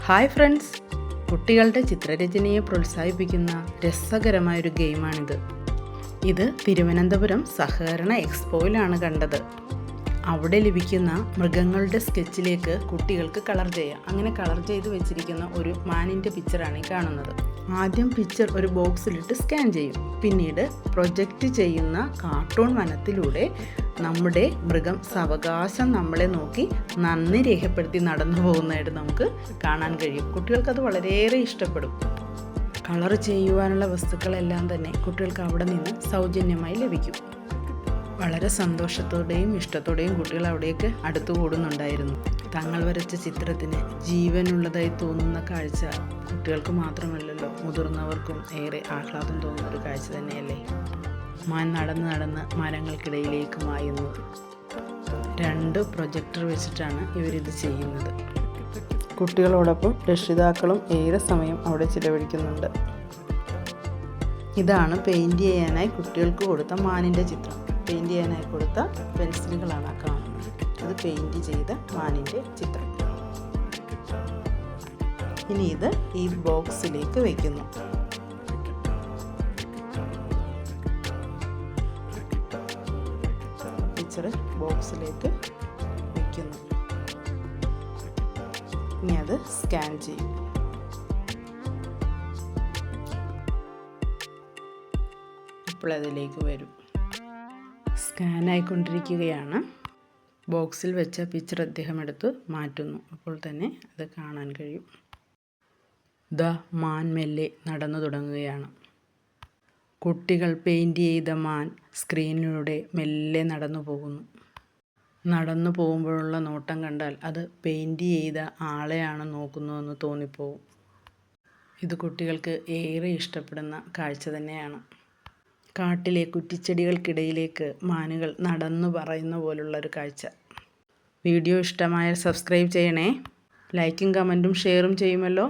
Hi friends, കുട്ടികളുടെ ചിത്രരചനയെ പ്രോത്സാഹിപ്പിക്കുന്ന രസകരമായൊരു ഗെയിമാണിത്. ഇത് തിരുവനന്തപുരം സഹകരണ എക്സ്പോയിലാണ് കണ്ടത്. അവിടെ ലഭിക്കുന്ന മൃഗങ്ങളുടെ സ്കെച്ചിലേക്ക് കുട്ടികൾക്ക് കളർ ചെയ്യാം. അങ്ങനെ കളർ ചെയ്ത് വെച്ചിരിക്കുന്ന ഒരു മാനിൻ്റെ പിക്ചറാണ് ഈ കാണുന്നത്. ആദ്യം പിക്ചർ ഒരു ബോക്സിലിട്ട് സ്കാൻ ചെയ്യും. പിന്നീട് പ്രൊജക്റ്റ് ചെയ്യുന്ന കാർട്ടൂൺ വനത്തിലൂടെ നമ്മുടെ മൃഗം സാവകാശം നമ്മളെ നോക്കി നന്ദി രേഖപ്പെടുത്തി നടന്നു പോകുന്നതായിട്ട് നമുക്ക് കാണാൻ കഴിയും. കുട്ടികൾക്കത് വളരെയേറെ ഇഷ്ടപ്പെടും. കളർ ചെയ്യുവാനുള്ള വസ്തുക്കളെല്ലാം തന്നെ കുട്ടികൾക്ക് അവിടെ നിന്ന് സൗജന്യമായി ലഭിക്കും. വളരെ സന്തോഷത്തോടെയും ഇഷ്ടത്തോടെയും കുട്ടികൾ അവിടേക്ക് അടുത്തു കൂടുന്നുണ്ടായിരുന്നു. തങ്ങൾ വരച്ച ചിത്രത്തിന് ജീവനുള്ളതായി തോന്നുന്ന കാഴ്ച കുട്ടികൾക്ക് മാത്രമല്ലല്ലോ, മുതിർന്നവർക്കും ഏറെ ആഹ്ലാദം തോന്നുന്ന ഒരു കാഴ്ച തന്നെയല്ലേ. മാൻ നടന്ന് മരങ്ങൾക്കിടയിലേക്ക് മായുന്നു. 2 പ്രൊജക്ടർ വെച്ചിട്ടാണ് ഇവരിത് ചെയ്യുന്നത്. കുട്ടികളോടൊപ്പം രക്ഷിതാക്കളും ഏറെ സമയം അവിടെ ചിലവഴിക്കുന്നുണ്ട്. ഇതാണ് പെയിൻറ് ചെയ്യാനായി കുട്ടികൾക്ക് കൊടുത്ത മാനിൻ്റെ ചിത്രം. പെയിൻറ് ചെയ്യാനായി കൊടുത്ത പെൻസിലുകളാണ് കാണുന്നത്. ഇത് പെയിൻറ് ചെയ്ത മാനിൻ്റെ ചിത്രം. ഇനി ഇത് ഈ ബോക്സിലേക്ക് വയ്ക്കുന്നു. പിക്ചർ ബോക്സിലേക്ക് വയ്ക്കുന്നു. ഇനി അത് സ്കാൻ ചെയ്യും. ഇപ്പോൾ അതിലേക്ക് വരും. സ്കാനായിക്കൊണ്ടിരിക്കുകയാണ്. ബോക്സിൽ വെച്ച പിക്ചർ അദ്ദേഹം എടുത്ത് മാറ്റുന്നു. അപ്പോൾ തന്നെ അത് കാണാൻ കഴിയും. മാൻ മെല്ലെ നടന്നു തുടങ്ങുകയാണ്. കുട്ടികൾ പെയിൻറ് ചെയ്ത മാൻ സ്ക്രീനിലൂടെ മെല്ലെ നടന്നു പോകുന്നു. നടന്നു പോകുമ്പോഴുള്ള നോട്ടം കണ്ടാൽ അത് പെയിൻറ് ചെയ്ത ആളെയാണ് നോക്കുന്നതെന്ന് തോന്നിപ്പോവും. ഇത് കുട്ടികൾക്ക് ഏറെ ഇഷ്ടപ്പെടുന്ന കാഴ്ച തന്നെയാണ്. കാട്ടിലെ കുറ്റിച്ചെടികൾക്കിടയിലേക്ക് മാനുകൾ നടന്നു പറയുന്ന പോലുള്ളൊരു കാഴ്ച. വീഡിയോ ഇഷ്ടമായാൽ സബ്സ്ക്രൈബ് ചെയ്യണേ. ലൈക്കും കമൻറ്റും ഷെയറും ചെയ്യുമല്ലോ.